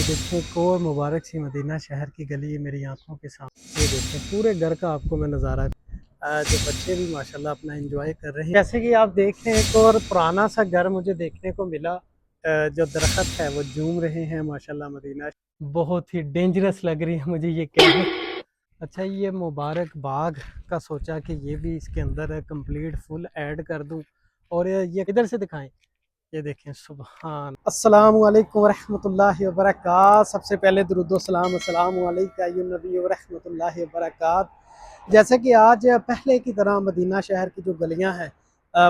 ये देखें एक और मुबारक सी मदीना शहर की गली मेरी आंखों के सामने। ये देखें पूरे घर का आपको मैं नज़ारा जो बच्चे भी माशाल्लाह अपना एंजॉय कर रहे हैं। जैसे कि आप देख रहे हैं एक और पुराना सा घर मुझे देखने को मिला। जो दरख्त है वो झूम रहे हैं माशाल्लाह। मदीना बहुत ही डेंजरस लग रही है मुझे ये कहने। अच्छा ये मुबारक बाग का सोचा कि ये भी इसके अंदर कंप्लीट फुल ऐड कर दूं। और ये किधर से दिखाएं। ये देखें सुभान अस्सलाम वालेकुम रहमतुल्लाहि व बरकात। सबसे पहले दुरूद व सलाम अस्सलामु अलैका अय्युहन नबी व रहमतुल्लाहि व बरकात। जैसे कि आज पहले की तरह मदीना शहर की जो गलियां हैं,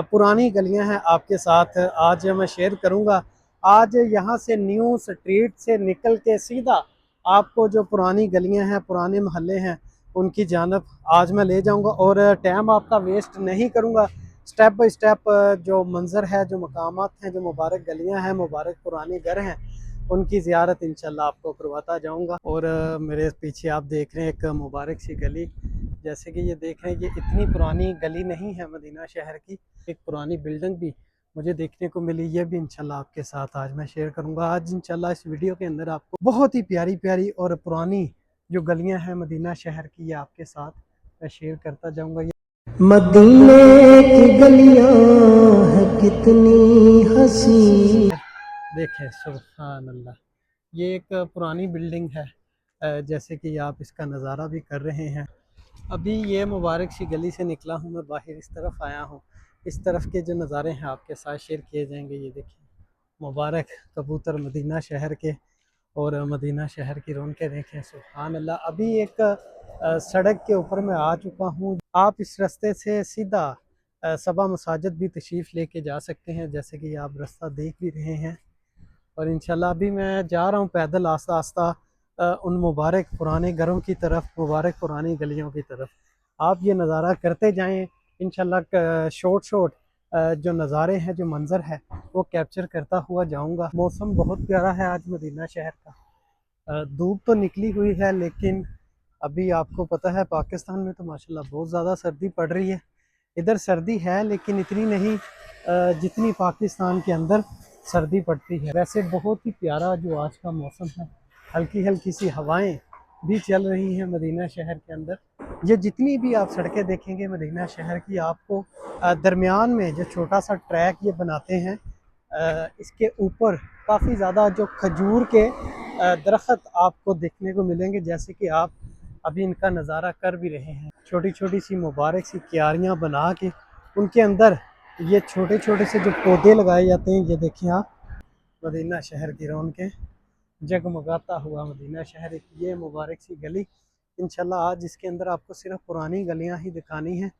पुरानी गलियां हैं, आपके साथ आज मैं शेयर करूंगा। आज यहाँ से न्यू स्ट्रीट से निकल के सीधा आपको जो पुरानी गलियां हैं, पुराने महल्ले हैं, उनकी जानब आज मैं ले जाऊंगा और टाइम आपका वेस्ट नहीं करूंगा। स्टेप बाय स्टेप जो मंज़र है, जो मकामात हैं, जो मुबारक गलियां हैं, मुबारक पुराने घर हैं, उनकी ज़ियारत इंशाल्लाह आपको करवाता जाऊंगा। और मेरे पीछे आप देख रहे हैं एक मुबारक सी गली। जैसे कि ये देख रहे हैं, ये इतनी पुरानी गली नहीं है मदीना शहर की। एक पुरानी बिल्डिंग भी मुझे देखने को मिली, ये भी इंशाल्लाह आपके साथ आज मैं शेयर करूंगा। आज इंशाल्लाह इस वीडियो के अंदर आपको बहुत ही प्यारी प्यारी और पुरानी जो गलियां हैं मदीना शहर की, ये आपके साथ मैं शेयर करता जाऊंगा। मदीने की गलियां है कितनी हसी। देखें सुभान अल्लाह, ये एक पुरानी बिल्डिंग है। जैसे कि आप इसका नज़ारा भी कर रहे हैं। अभी ये मुबारक सी गली से निकला हूँ मैं बाहर, इस तरफ आया हूँ। इस तरफ के जो नज़ारे हैं आपके साथ शेयर किए जाएंगे। ये देखिए मुबारक कबूतर मदीना शहर के, और मदीना शहर की रौनकें देखें सुभान अल्लाह। अभी एक सड़क के ऊपर मैं आ चुका हूँ। आप इस रास्ते से सीधा सबा मसाजिद भी तशरीफ़ लेके जा सकते हैं, जैसे कि आप रास्ता देख भी रहे हैं। और इंशाल्लाह अभी मैं जा रहा हूँ पैदल आस्ता आस्ता उन मुबारक पुराने घरों की तरफ, मुबारक पुरानी गलियों की तरफ। आप ये नज़ारा करते जाएं। इंशाल्लाह शॉर्ट शॉर्ट जो नज़ारे हैं, जो मंज़र है, वो कैप्चर करता हुआ जाऊंगा। मौसम बहुत प्यारा है आज मदीना शहर का। धूप तो निकली हुई है, लेकिन अभी आपको पता है पाकिस्तान में तो माशाल्लाह बहुत ज़्यादा सर्दी पड़ रही है। इधर सर्दी है लेकिन इतनी नहीं जितनी पाकिस्तान के अंदर सर्दी पड़ती है। वैसे बहुत ही प्यारा जो आज का मौसम है, हल्की हल्की सी हवाएं भी चल रही हैं मदीना शहर के अंदर। ये जितनी भी आप सड़कें देखेंगे मदीना शहर की, आपको दरमियान में जो छोटा सा ट्रैक ये बनाते हैं, इसके ऊपर काफ़ी ज़्यादा जो खजूर के दरख्त आपको देखने को मिलेंगे, जैसे कि आप अभी इनका नज़ारा कर भी रहे हैं। छोटी छोटी सी मुबारक सी क्यारियाँ बना के उनके अंदर ये छोटे छोटे से जो पौधे लगाए जाते हैं। ये देखिए आप मदीना शहर की रौनकें, जगमगाता हुआ मदीना शहर। एक ये मुबारक सी गली, इंशाल्लाह आज इसके अंदर आपको सिर्फ पुरानी गलियां ही दिखानी हैं।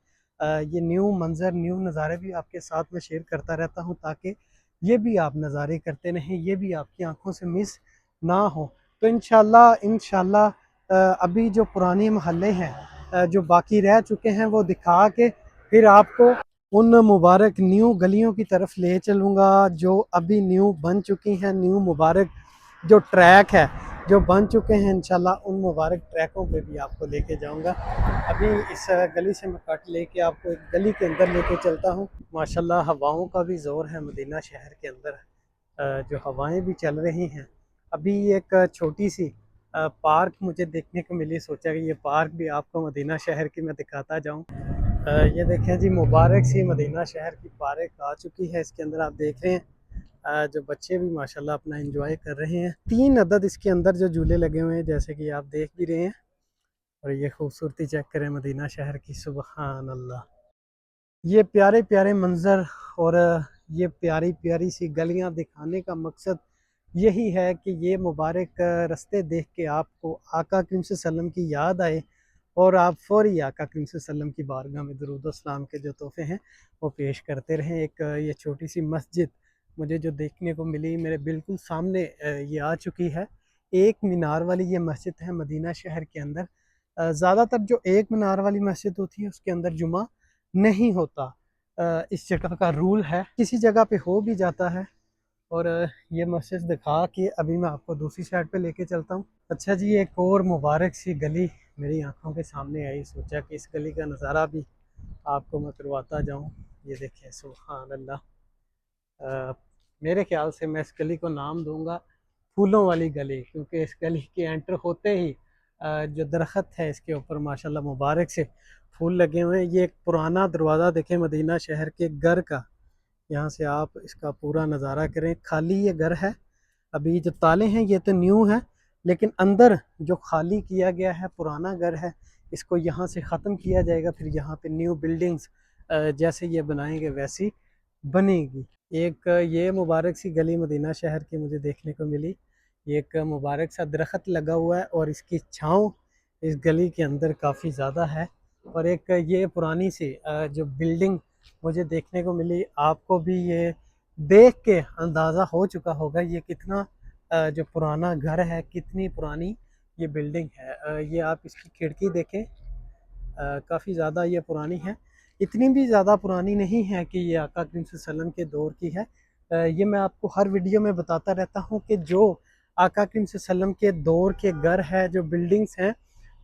ये न्यू मंज़र, न्यू नज़ारे भी आपके साथ में शेयर करता रहता हूँ, ताकि ये भी आप नज़ारे करते रहें, ये भी आपकी आंखों से मिस ना हो। तो इंशाल्लाह अभी जो पुराने महल्ले हैं, जो बाकी रह चुके हैं, वो दिखा के फिर आपको उन मुबारक न्यू गलियों की तरफ ले चलूँगा जो अभी न्यू बन चुकी हैं। न्यू मुबारक जो ट्रैक है जो बन चुके हैं, इंशाल्लाह उन मुबारक ट्रैकों पे भी आपको लेके जाऊंगा। अभी इस गली से मैं कट लेके आपको एक गली के अंदर लेके चलता हूँ। माशाल्लाह हवाओं का भी ज़ोर है मदीना शहर के अंदर, जो हवाएं भी चल रही हैं। अभी एक छोटी सी पार्क मुझे देखने को मिली, सोचा कि ये पार्क भी आपको मदीना शहर की मैं दिखाता जाऊँ। ये देखें जी मुबारक सी मदीना शहर की पार्क आ चुकी है। इसके अंदर आप देख रहे हैं जो बच्चे भी माशाल्लाह अपना एंजॉय कर रहे हैं। 3 अदद इसके अंदर जो झूले लगे हुए हैं, जैसे कि आप देख भी रहे हैं। और ये खूबसूरती चेक करें मदीना शहर की, सुबहान अल्लाह। ये प्यारे प्यारे मंज़र और ये प्यारी प्यारी सी गलियां दिखाने का मकसद यही है कि ये मुबारक रास्ते देख के आपको आका करीम सल्लम की याद आए, और आप फौरी आका करीम सल्लम की बारगाह में दुरूद व सलाम के जो तोहफ़े हैं वो पेश करते रहें। एक ये छोटी सी मस्जिद मुझे जो देखने को मिली मेरे बिल्कुल सामने, ये आ चुकी है। एक मीनार वाली ये मस्जिद है मदीना शहर के अंदर। ज़्यादातर जो एक मीनार वाली मस्जिद होती है उसके अंदर जुमा नहीं होता। इस जगह का रूल है, किसी जगह पे हो भी जाता है। और ये मस्जिद दिखा के अभी मैं आपको दूसरी साइड पे लेके चलता हूँ। अच्छा जी एक और मुबारक सी गली मेरी आंखों के सामने आई, सोचा कि इस गली का नज़ारा भी आपको मैं करवाता जाऊँ। ये देखिए सुभान अल्लाह। मेरे ख्याल से मैं इस गली को नाम दूंगा फूलों वाली गली, क्योंकि इस गली के एंटर होते ही जो दरख्त है इसके ऊपर माशाल्लाह मुबारक से फूल लगे हुए हैं। ये एक पुराना दरवाज़ा देखें मदीना शहर के घर का, यहाँ से आप इसका पूरा नज़ारा करें। खाली ये घर है, अभी जो ताले हैं ये तो न्यू है, लेकिन अंदर जो खाली किया गया है पुराना घर है, इसको यहाँ से ख़त्म किया जाएगा, फिर यहाँ पे न्यू बिल्डिंग्स जैसे ये बनाएंगे वैसी बनेगी। एक ये मुबारक सी गली मदीना शहर की मुझे देखने को मिली। ये एक मुबारक सा दरख्त लगा हुआ है और इसकी छाँव इस गली के अंदर काफ़ी ज़्यादा है। और एक ये पुरानी सी जो बिल्डिंग मुझे देखने को मिली, आपको भी ये देख के अंदाज़ा हो चुका होगा ये कितना जो पुराना घर है, कितनी पुरानी ये बिल्डिंग है। ये आप इसकी खिड़की देखें, काफ़ी ज़्यादा ये पुरानी है। इतनी भी ज़्यादा पुरानी नहीं है कि ये आका करीम सल्लल्लाहु अलैहि वसल्लम के दौर की है। ये मैं आपको हर वीडियो में बताता रहता हूँ कि जो आका करीम सल्लल्लाहु अलैहि वसल्लम के दौर के घर है, जो बिल्डिंग्स हैं,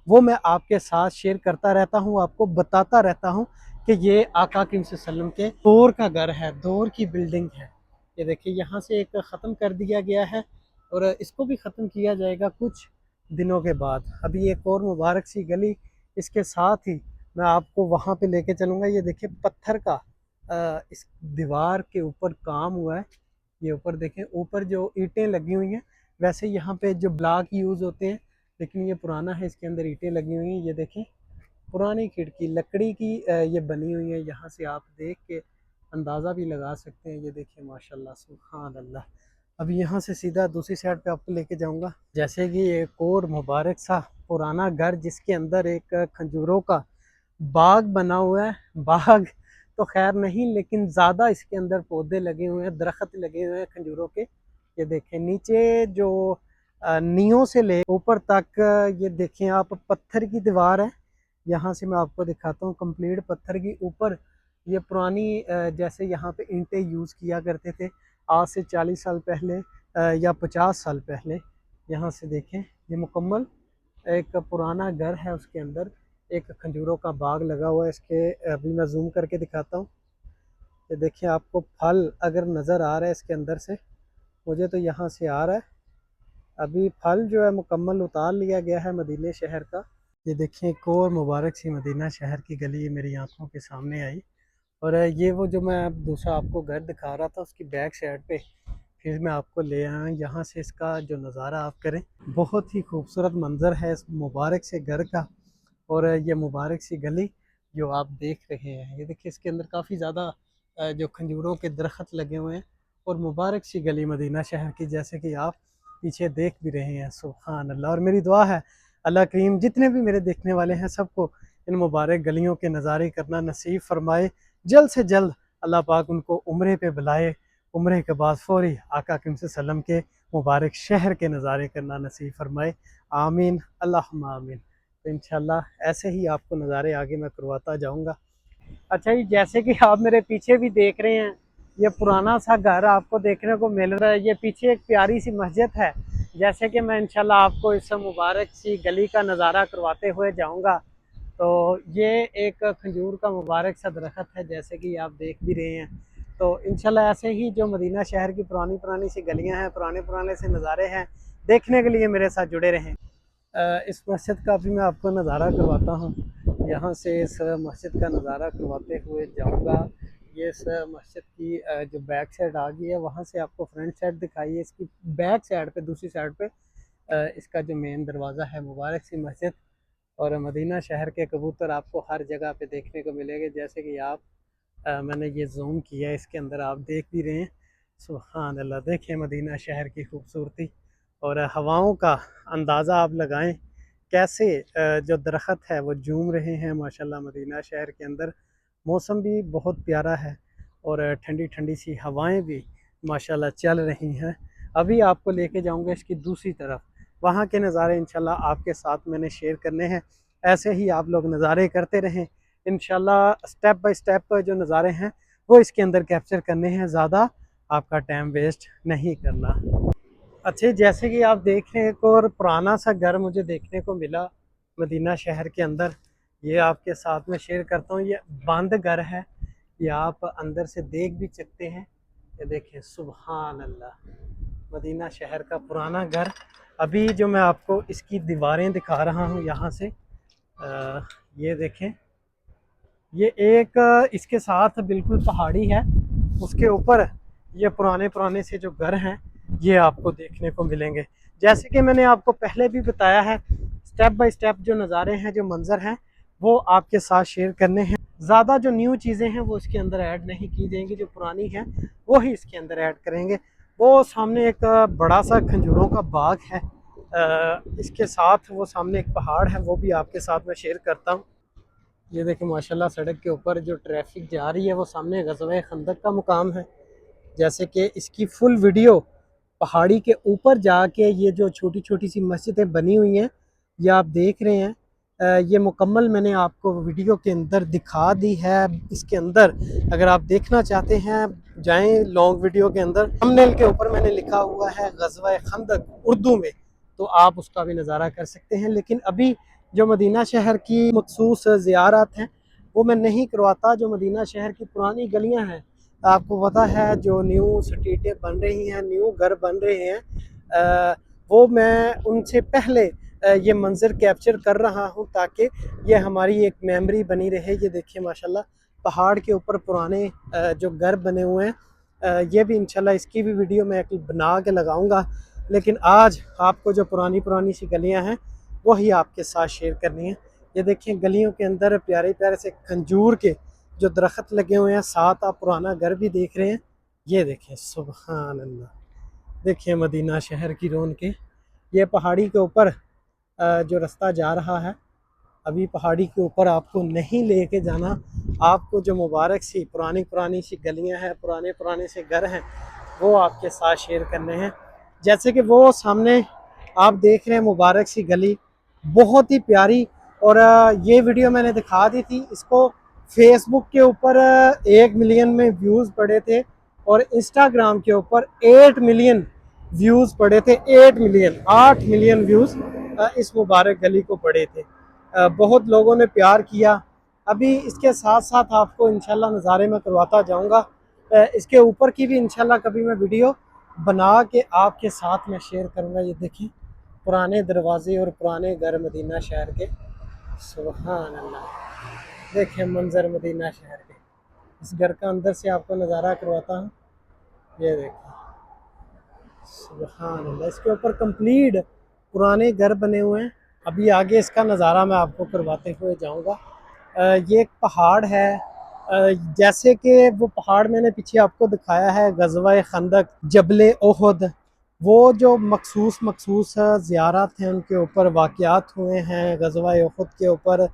वो मैं आपके साथ शेयर करता रहता हूँ, आपको बताता रहता हूँ कि ये आका करीम सल्लल्लाहु अलैहि वसल्लम के दौर का घर है, दौर की बिल्डिंग है। ये देखिए यहाँ से एक ख़त्म कर दिया गया है और इसको भी ख़त्म किया जाएगा कुछ दिनों के बाद। अभी एक और मुबारक सी गली इसके साथ ही मैं आपको वहाँ पे लेके चलूँगा। ये देखिए पत्थर का इस दीवार के ऊपर काम हुआ है। ये ऊपर देखें, ऊपर जो ईंटें लगी हुई हैं, वैसे यहाँ पे जो ब्लॉक यूज़ होते हैं, लेकिन ये पुराना है, इसके अंदर ईंटें लगी हुई हैं। ये देखें पुरानी खिड़की लकड़ी की ये बनी हुई है। यहाँ से आप देख के अंदाज़ा भी लगा सकते हैं। ये देखिए माशाल्लाह सुभान अल्लाह। अभी यहाँ से सीधा दूसरी साइड पे आपको लेके जाऊँगा। जैसे कि एक और मुबारक सा पुराना घर जिसके अंदर एक खजूरों का बाग बना हुआ है। बाग तो खैर नहीं, लेकिन ज़्यादा इसके अंदर पौधे लगे हुए हैं, दरख्त लगे हुए हैं खजूरों के। ये देखें नीचे जो नीयों से ले ऊपर तक ये देखें आप पत्थर की दीवार है। यहाँ से मैं आपको दिखाता हूँ कंप्लीट पत्थर की। ऊपर ये पुरानी जैसे यहाँ पे ईंटें यूज़ किया करते थे आज से 40 साल पहले या 50 साल पहले। यहाँ से देखें ये मुकम्मल एक पुराना घर है, उसके अंदर एक खजूरों का बाग लगा हुआ है। इसके अभी मैं जूम करके दिखाता हूँ। ये देखिए आपको फल अगर नज़र आ रहा है इसके अंदर से, मुझे तो यहाँ से आ रहा है। अभी फल जो है मुकम्मल उतार लिया गया है मदीने शहर का। ये देखें एक और मुबारक सी मदीना शहर की गली ये मेरी आंखों के सामने आई। और ये वो जो मैं अब दूसरा आपको घर दिखा रहा था उसकी बैक साइड पे फिर मैं आपको ले आया। यहाँ से इसका जो नज़ारा आप करें, बहुत ही खूबसूरत मंज़र है इस मुबारक से घर का। और ये मुबारक सी गली जो आप देख रहे हैं, ये देखिए इसके अंदर काफ़ी ज़्यादा जो खजूरों के दरख्त लगे हुए हैं। और मुबारक सी गली मदीना शहर की, जैसे कि आप पीछे देख भी रहे हैं। सुभान अल्लाह। और मेरी दुआ है अल्लाह करीम जितने भी मेरे देखने वाले हैं सबको इन मुबारक गलियों के नज़ारे करना नसीब फरमाए। जल्द से जल्द अल्लाह पाक उनको उम्रे पे बुलाए, उम्रे के बाद फौरी आका करीम सल्लम के मुबारक शहर के नज़ारे करना नसीब फरमाए। आमीन अल्लाहुम्मा आमीन। तो इंशाल्लाह ऐसे ही आपको नज़ारे आगे मैं करवाता जाऊँगा। अच्छा जी, जैसे कि आप मेरे पीछे भी देख रहे हैं, ये पुराना सा घर आपको देखने को मिल रहा है। ये पीछे एक प्यारी सी मस्जिद है। जैसे कि मैं इंशाल्लाह आपको इस मुबारक सी गली का नज़ारा करवाते हुए जाऊंगा। तो ये एक खजूर का मुबारक सा दरख्त है, जैसे कि आप देख भी रहे हैं। तो इंशाल्लाह ऐसे ही जो मदीना शहर की पुरानी पुरानी सी गलियां हैं, पुराने पुराने से नज़ारे हैं, देखने के लिए मेरे साथ जुड़े रहें। इस मस्जिद का भी मैं आपको नज़ारा करवाता हूँ। यहाँ से इस मस्जिद का नज़ारा करवाते हुए जाऊँगा। ये इस मस्जिद की जो बैक साइड आ गई है, वहाँ से आपको फ्रंट साइड दिखाई है। इसकी बैक साइड पे, दूसरी साइड पे इसका जो मेन दरवाज़ा है, मुबारक सी मस्जिद। और मदीना शहर के कबूतर आपको हर जगह पे देखने को मिलेंगे। जैसे कि आप मैंने ये जूम किया है, इसके अंदर आप देख भी रहे हैं। सुभान अल्लाह। देखें मदीना शहर की खूबसूरती और हवाओं का अंदाज़ा आप लगाएं कैसे जो दरख्त है वो झूम रहे हैं माशाल्लाह मदीना शहर के अंदर। मौसम भी बहुत प्यारा है और ठंडी ठंडी सी हवाएं भी माशाल्लाह चल रही हैं। अभी आपको लेके जाऊंगा इसकी दूसरी तरफ, वहाँ के नज़ारे इंशाल्लाह आपके साथ मैंने शेयर करने हैं। ऐसे ही आप लोग नज़ारे करते रहें। इंशाल्लाह स्टेप बाय स्टेप जो नज़ारे हैं वो इसके अंदर कैप्चर करने हैं, ज़्यादा आपका टाइम वेस्ट नहीं करना। अच्छा, जैसे कि आप देख रहे हैं एक और पुराना सा घर मुझे देखने को मिला मदीना शहर के अंदर। ये आपके साथ में शेयर करता हूँ। ये बंद घर है, ये आप अंदर से देख भी सकते हैं। ये देखिए सुभान अल्लाह। मदीना शहर का पुराना घर। अभी जो मैं आपको इसकी दीवारें दिखा रहा हूँ यहाँ से, ये देखें, ये एक इसके साथ बिल्कुल पहाड़ी है, उसके ऊपर ये पुराने पुराने से जो घर हैं ये आपको देखने को मिलेंगे। जैसे कि मैंने आपको पहले भी बताया है, स्टेप बाय स्टेप जो नज़ारे हैं, जो मंजर हैं, वो आपके साथ शेयर करने हैं। ज़्यादा जो न्यू चीज़ें हैं वो इसके अंदर ऐड नहीं की जाएंगी, जो पुरानी हैं वो ही इसके अंदर ऐड करेंगे। वो सामने एक बड़ा सा खंजूरों का बाग है, इसके साथ वो सामने एक पहाड़ है, वो भी आपके साथ मैं शेयर करता हूँ। ये देखिए माशाल्लाह, सड़क के ऊपर जो ट्रैफिक जा रही है वो सामने ग़ज़वा खंदक का मुकाम है। जैसे कि इसकी फुल वीडियो पहाड़ी के ऊपर जाके ये जो छोटी छोटी सी मस्जिदें बनी हुई हैं ये आप देख रहे हैं, ये मुकम्मल मैंने आपको वीडियो के अंदर दिखा दी है। इसके अंदर अगर आप देखना चाहते हैं जाएं लॉन्ग वीडियो के अंदर, थंबनेल के ऊपर मैंने लिखा हुआ है ग़ज़वा खंदक उर्दू में, तो आप उसका भी नज़ारा कर सकते हैं। लेकिन अभी जो मदीना शहर की मखसूस ज़ियारत हैं वो मैं नहीं करवाता। जो मदीना शहर की पुरानी गलियां हैं, आपको पता है जो न्यू स्ट्रीटें बन रही हैं, न्यू घर बन रहे हैं, वो मैं उनसे पहले ये मंज़र कैप्चर कर रहा हूँ ताकि ये हमारी एक मेमोरी बनी रहे। ये देखिए माशाल्लाह, पहाड़ के ऊपर पुराने जो घर बने हुए हैं, ये भी इंशाल्लाह इसकी भी वीडियो मैं बना के लगाऊंगा। लेकिन आज आपको जो पुरानी पुरानी सी गलियां हैं वही आपके साथ शेयर करनी है। ये देखें गलियों के अंदर प्यारे प्यारे से खंजूर के जो दरख्त लगे हुए हैं, साथ आप पुराना घर भी देख रहे हैं। ये देखें, सुभान अल्लाह, देखिए मदीना शहर की रौनकें। ये पहाड़ी के ऊपर जो रास्ता जा रहा है, अभी पहाड़ी के ऊपर आपको नहीं लेके जाना, आपको जो मुबारक सी पुरानी पुरानी सी गलियां हैं, पुराने पुराने से घर हैं, वो आपके साथ शेयर करने हैं। जैसे कि वो सामने आप देख रहे हैं मुबारक सी गली, बहुत ही प्यारी। और ये वीडियो मैंने दिखा दी थी, इसको फेसबुक के ऊपर 1 मिलियन में व्यूज़ पड़े थे और इंस्टाग्राम के ऊपर 8 मिलियन व्यूज़ पड़े थे। 8 मिलियन व्यूज़ इस मुबारक गली को पड़े थे। बहुत लोगों ने प्यार किया। अभी इसके साथ साथ आपको इंशाल्लाह नज़ारे में करवाता जाऊंगा, इसके ऊपर की भी इंशाल्लाह कभी मैं वीडियो बना के आपके साथ में शेयर करूंगा। ये देखिए पुराने दरवाजे और पुराने घर मदीना शहर के, सुभान अल्लाह, देखिए मंजर मदीना शहर के। इस घर का अंदर से आपको नज़ारा करवाता हूँ। ये देखिए, सुभान अल्लाह, इसके ऊपर कंप्लीट पुराने घर बने हुए हैं। अभी आगे इसका नज़ारा मैं आपको करवाते हुए जाऊंगा। ये एक पहाड़ है, जैसे कि वो पहाड़ मैंने पीछे आपको दिखाया है ग़ज़वा खंदक, जबल ओहद, वो जो मखसूस मखसूस ज़ियारत हैं उनके ऊपर वाक़यात हुए हैं। ग़ज़वा ओहद के ऊपर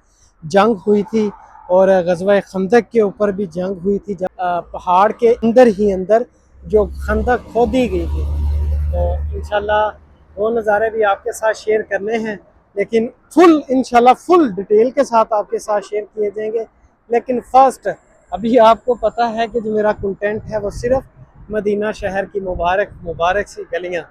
जंग हुई थी और ग़ज़वा खंदक के ऊपर भी जंग हुई थी, पहाड़ के अंदर ही अंदर जो खंदक खोदी गई थी। तो इंशाल्लाह वो नज़ारे भी आपके साथ शेयर करने हैं, लेकिन फुल इंशाल्लाह फुल डिटेल के साथ आपके साथ शेयर किए जाएंगे। लेकिन फर्स्ट अभी आपको पता है कि जो मेरा कंटेंट है वो सिर्फ मदीना शहर की मुबारक मुबारक सी गलियां,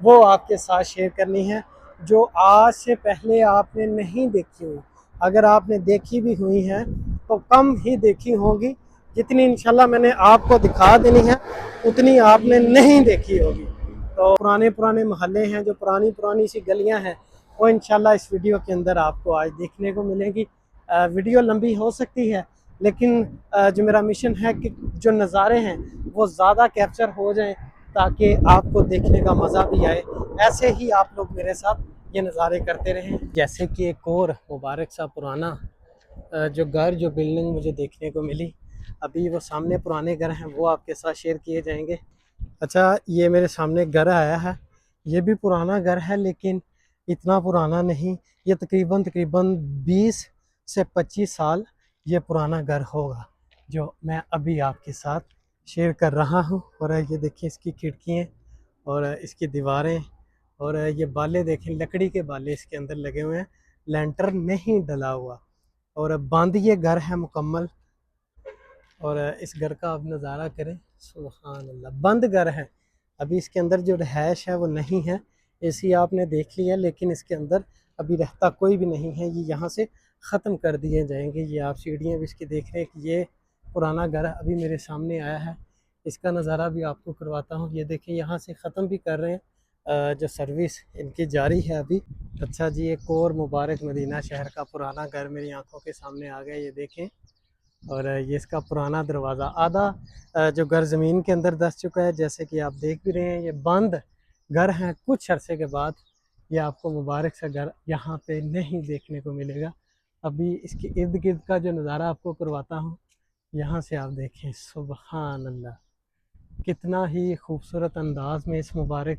वो आपके साथ शेयर करनी है जो आज से पहले आपने नहीं देखी हुई। अगर आपने देखी भी हुई हैं तो कम ही देखी होगी, जितनी इंशाल्लाह मैंने आपको दिखा देनी है उतनी आपने नहीं देखी होगी। तो पुराने पुराने महल्ले हैं, जो पुरानी पुरानी सी गलियां हैं, वो इंशाल्लाह इस वीडियो के अंदर आपको आज देखने को मिलेगी। वीडियो लंबी हो सकती है, लेकिन जो मेरा मिशन है कि जो नज़ारे हैं वो ज़्यादा कैप्चर हो जाएं ताकि आपको देखने का मज़ा भी आए। ऐसे ही आप लोग मेरे साथ ये नज़ारे करते रहें। जैसे कि एक और मुबारक सा पुराना जो घर, जो बिल्डिंग मुझे देखने को मिली, अभी वो सामने पुराने घर हैं, वो आपके साथ शेयर किए जाएंगे। अच्छा, ये मेरे सामने घर आया है, ये भी पुराना घर है लेकिन इतना पुराना नहीं। ये तकरीबन तकरीबन 20 से 25 साल ये पुराना घर होगा जो मैं अभी आपके साथ शेयर कर रहा हूँ। और ये देखिए इसकी खिड़कियाँ और इसकी दीवारें, और ये बाले देखें, लकड़ी के बाले इसके अंदर लगे हुए हैं, लेंटर नहीं डला हुआ, और बंद ये घर है मुकम्मल। और इस घर का आप नज़ारा करें, सुभान अल्लाह, बंद घर है। अभी इसके अंदर जो रहायश है वो नहीं है। एसी आपने देख लिया, लेकिन इसके अंदर अभी रहता कोई भी नहीं है। ये यहाँ से ख़त्म कर दिए जाएंगे। ये आप सीढ़ियाँ भी इसकी देख रहे हैं कि ये पुराना घर अभी मेरे सामने आया है। इसका नज़ारा भी आपको करवाता हूँ। ये देखें यहाँ से ख़त्म भी कर रहे हैं जो सर्विस इनकी जारी है अभी। अच्छा जी, एक और मुबारक मदीना शहर का पुराना घर मेरी आंखों के सामने आ गया, ये देखें। और ये इसका पुराना दरवाज़ा आधा जो घर ज़मीन के अंदर धंस चुका है, जैसे कि आप देख भी रहे हैं। ये बंद घर हैं, कुछ अरसे के बाद ये आपको मुबारक सा घर यहाँ पे नहीं देखने को मिलेगा। अभी इसके इर्द गिर्द का जो नज़ारा आपको करवाता हूँ, यहाँ से आप देखें। सुबहान अल्लाह, कितना ही खूबसूरत अंदाज में इस मुबारक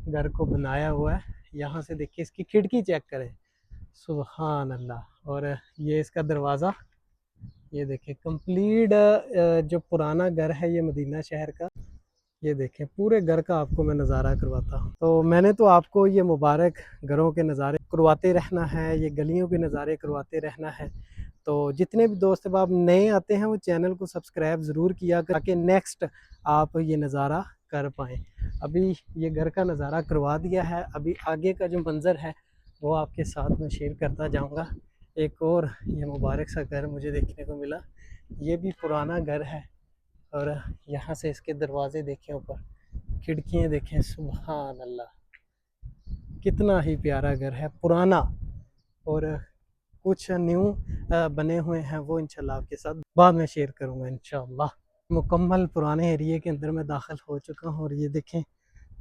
घर को बनाया हुआ है। यहाँ से देखिए, इसकी खिड़की चेक करें। सुबहान अल्लाह। और ये इसका दरवाज़ा, ये देखें कंप्लीट जो पुराना घर है ये मदीना शहर का। ये देखें, पूरे घर का आपको मैं नज़ारा करवाता हूँ। तो मैंने तो आपको ये मुबारक घरों के नज़ारे करवाते रहना है, ये गलियों के नज़ारे करवाते रहना है। तो जितने भी दोस्त अब आप नए आते हैं वो चैनल को सब्सक्राइब ज़रूर किया कर, ताकि नेक्स्ट आप ये नज़ारा कर पाएँ। अभी ये घर का नज़ारा करवा दिया है, अभी आगे का जो मंज़र है वो आपके साथ में शेयर करता जाऊँगा। एक और ये मुबारक सा घर मुझे देखने को मिला, ये भी पुराना घर है। और यहाँ से इसके दरवाजे देखें, ऊपर खिड़कियाँ देखें। सुबहान अल्लाह, कितना ही प्यारा घर है, पुराना। और कुछ न्यू बने हुए हैं, वो इंशाल्लाह आपके साथ बाद में शेयर करूँगा इंशाल्लाह। मुकम्मल पुराने एरिए के अंदर मैं दाखिल हो चुका हूँ। और ये देखें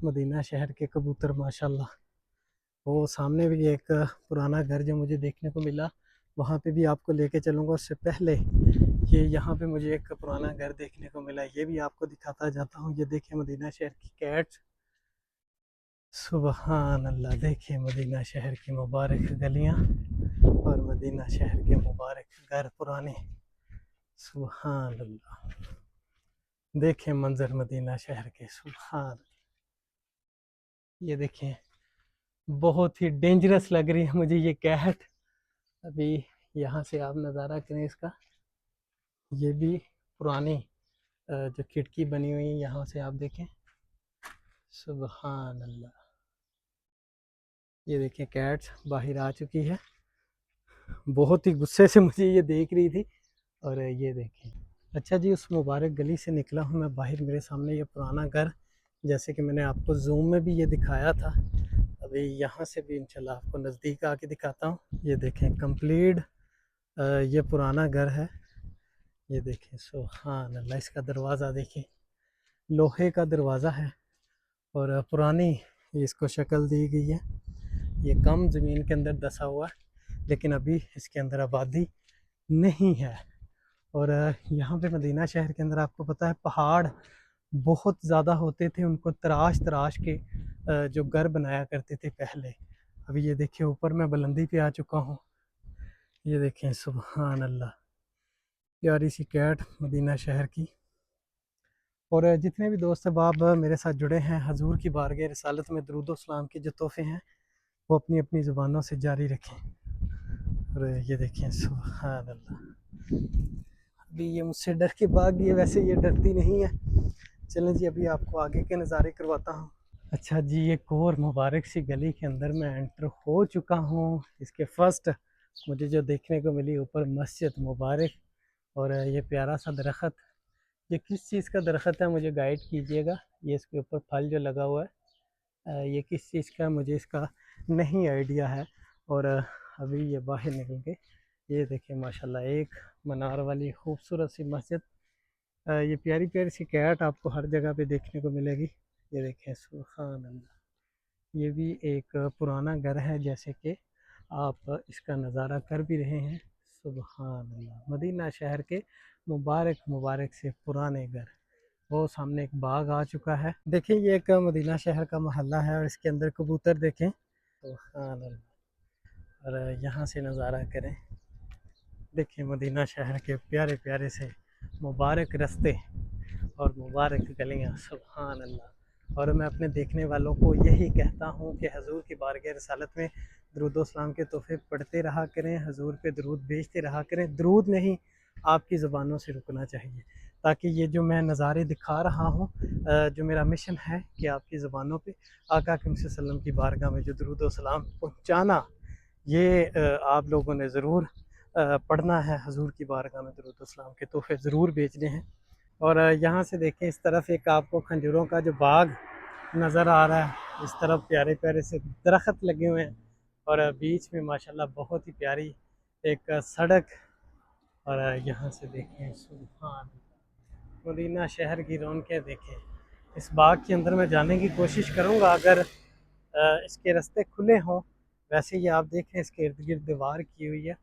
मदीना शहर के कबूतर माशाल्लाह। वो सामने भी एक पुराना घर जो मुझे देखने को मिला, वहाँ पे भी आपको लेके चलूँगा। उससे पहले ये यहाँ पे मुझे एक पुराना घर देखने को मिला, ये भी आपको दिखाता जाता हूँ। ये देखें मदीना शहर की कैट्स। सुबहान अल्लाह, देखें मदीना शहर की मुबारक गलियाँ और मदीना शहर के मुबारक घर पुराने। सुबहान अल्लाह, देखें मंजर मदीना शहर के। सुबहान, ये देखें, बहुत ही डेंजरस लग रही है मुझे ये कैट। अभी यहाँ से आप नज़ारा करें इसका, ये भी पुरानी जो खिड़की बनी हुई है, यहाँ से आप देखें। सुबहान अल्लाह, ये देखें कैट्स बाहर आ चुकी है, बहुत ही गुस्से से मुझे ये देख रही थी। और ये देखें। अच्छा जी, उस मुबारक गली से निकला हूँ मैं बाहर, मेरे सामने ये पुराना घर, जैसे कि मैंने आपको जूम में भी ये दिखाया था। अभी यहाँ से भी इंशाल्लाह आपको नज़दीक आके दिखाता हूँ। ये देखें कंप्लीट ये पुराना घर है। ये देखें, सुभान अल्लाह, इसका दरवाज़ा देखें, लोहे का दरवाज़ा है और पुरानी इसको शक्ल दी गई है। ये कम ज़मीन के अंदर दसा हुआ है, लेकिन अभी इसके अंदर आबादी नहीं है। और यहाँ पे मदीना शहर के अंदर आपको पता है पहाड़ बहुत ज़्यादा होते थे, उनको तराश तराश के जो घर बनाया करते थे पहले। अभी ये देखिए, ऊपर मैं बुलंदी पे आ चुका हूँ। ये देखें, सुभान अल्लाह, प्यारी सी कैट मदीना शहर की। और जितने भी दोस्त अहबाब मेरे साथ जुड़े हैं, हजूर की बारगाह रिसालत में दरूद व सलाम के जो तोहफ़े हैं वो अपनी अपनी ज़ुबानों से जारी रखें। और ये देखें, सुभान अल्लाह, अभी ये मुझसे डर के भाग गई है, वैसे ये डरती नहीं है। चलें जी, अभी आपको आगे के नज़ारे करवाता हूँ। अच्छा जी, एक और मुबारक सी गली के अंदर मैं एंटर हो चुका हूँ। इसके फर्स्ट मुझे जो देखने को मिली, ऊपर मस्जिद मुबारक और ये प्यारा सा दरख्त। ये किस चीज़ का दरख्त है मुझे गाइड कीजिएगा। ये इसके ऊपर फल जो लगा हुआ है, ये किस चीज़ का मुझे इसका नहीं आइडिया है। और अभी ये बाहर निकल के ये देखें माशाल्लाह, एक मनार वाली खूबसूरत सी मस्जिद। ये प्यारी प्यारी सी कैट आपको हर जगह पे देखने को मिलेगी। ये देखें, सुभान अल्लाह, ये भी एक पुराना घर है, जैसे कि आप इसका नज़ारा कर भी रहे हैं। सुभान अल्लाह, मदीना शहर के मुबारक मुबारक से पुराने घर। वो सामने एक बाग आ चुका है। देखिए, ये एक मदीना शहर का मोहल्ला है और इसके अंदर कबूतर देखें। सुभान अल्लाह, और यहाँ से नज़ारा करें, देखिए मदीना शहर के प्यारे प्यारे से मुबारक रास्ते और मुबारक गलियाँ। सुभान अल्लाह। और मैं अपने देखने वालों को यही कहता हूँ कि हजूर की बारगाह रिसालत में दरूद व सलाम के तोहफ़े पढ़ते रहा करें, हजूर पे दरूद भेजते रहा करें। दरूद नहीं, आपकी ज़ुबानों से रुकना चाहिए, ताकि ये जो मैं नज़ारे दिखा रहा हूँ, जो मेरा मिशन है कि आपकी ज़ुबानों पे आका अकरम सल्लल्लाहु अलैहि वसल्लम की बारगाह में जो दरूद व सलाम पहुँचाना, ये आप लोगों ने ज़रूर पढ़ना है। हजूर की बारगाह में दरूद व सलाम के तोहफ़े ज़रूर भेजने हैं। और यहाँ से देखें इस तरफ एक आपको खंजूरों का जो बाग नज़र आ रहा है। इस तरफ प्यारे प्यारे से दरख्त लगे हुए हैं और बीच में माशाल्लाह बहुत ही प्यारी एक सड़क। और यहाँ से देखें सुभान मदीना शहर की रौनकें देखें। इस बाग के अंदर मैं जाने की कोशिश करूँगा अगर इसके रास्ते खुले हों। वैसे ही आप देखें इसके इर्द गिर्द दीवार की हुई है।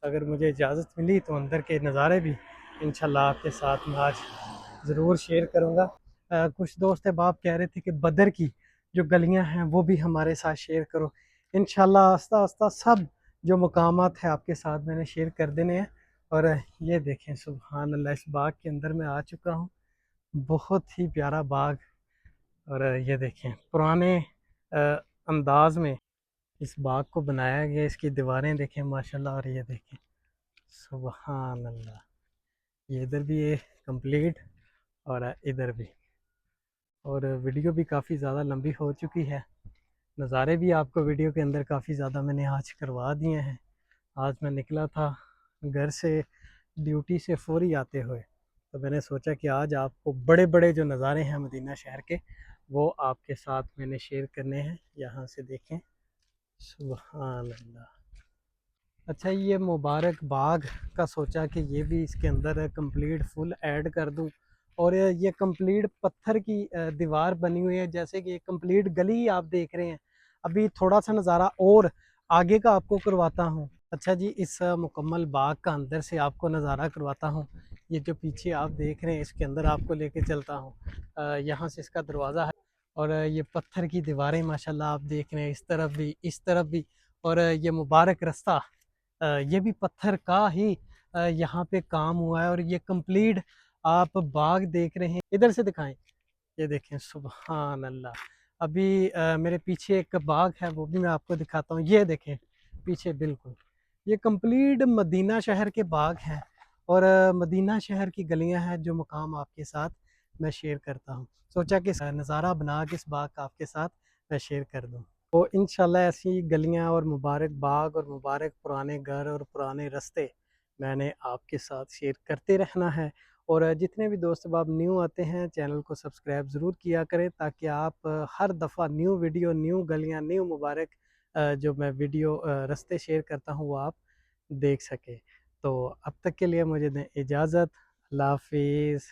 अगर मुझे इजाज़त मिली तो अंदर के नज़ारे भी इंशाल्लाह आपके साथ मैं आज ज़रूर शेयर करूँगा। कुछ दोस्त अहबाब कह रहे थे कि बदर की जो गलियाँ हैं वो भी हमारे साथ शेयर करो। इंशाल्लाह आस्ता आस्ता सब जो मकामात है आपके साथ मैंने शेयर कर देने हैं। और ये देखें सुभान अल्लाह, इस बाग के अंदर मैं आ चुका हूँ। बहुत ही प्यारा बाग। और ये देखें पुराने अ, अंदाज में इस बाग को बनाया गया। इसकी दीवारें देखें माशाल्लाह। और ये देखें सुभान अल्लाह, ये इधर भी ये कंप्लीट और इधर भी। और वीडियो भी काफ़ी ज़्यादा लंबी हो चुकी है। नज़ारे भी आपको वीडियो के अंदर काफ़ी ज़्यादा मैंने आज करवा दिए हैं। आज मैं निकला था घर से ड्यूटी से फौरी आते हुए, तो मैंने सोचा कि आज आपको बड़े बड़े जो नज़ारे हैं मदीना शहर के वो आपके साथ मैंने शेयर करने हैं। यहाँ से देखें सुभान अल्लाह। अच्छा, ये मुबारक बाग का सोचा कि ये भी इसके अंदर कंप्लीट फुल ऐड कर दूं। और ये कंप्लीट पत्थर की दीवार बनी हुई है, जैसे कि कंप्लीट गली आप देख रहे हैं। अभी थोड़ा सा नज़ारा और आगे का आपको करवाता हूँ। अच्छा जी, इस मुकम्मल बाग का अंदर से आपको नज़ारा करवाता हूँ। ये जो पीछे आप देख रहे हैं इसके अंदर आपको लेके चलता हूँ। यहाँ से इसका दरवाज़ा है और ये पत्थर की दीवारें माशाल्लाह आप देख रहे हैं, इस तरफ भी इस तरफ भी। और ये मुबारक रास्ता ये भी पत्थर का ही यहाँ पे काम हुआ है। और ये कंप्लीट आप बाग देख रहे हैं, इधर से दिखाएं। ये देखें सुभान अल्लाह। अभी मेरे पीछे एक बाग है वो भी मैं आपको दिखाता हूँ। ये देखें पीछे बिल्कुल ये कंप्लीट मदीना शहर के बाग हैं। और मदीना शहर की गलियां हैं जो मुकाम आपके साथ मैं शेयर करता हूँ। सोचा कि नज़ारा बना के इस बाग का आपके साथ मैं शेयर कर दूँ। तो इंशाल्लाह ऐसी गलियां और मुबारक बाग और मुबारक पुराने घर और पुराने रास्ते मैंने आपके साथ शेयर करते रहना है। और जितने भी दोस्त अब आप न्यू आते हैं चैनल को सब्सक्राइब ज़रूर किया करें, ताकि आप हर दफ़ा न्यू वीडियो, न्यू गलियां, न्यू मुबारक जो मैं वीडियो रास्ते शेयर करता हूँ वो आप देख सकें। तो अब तक के लिए मुझे दें इजाज़त। अल्लाह हाफिज़।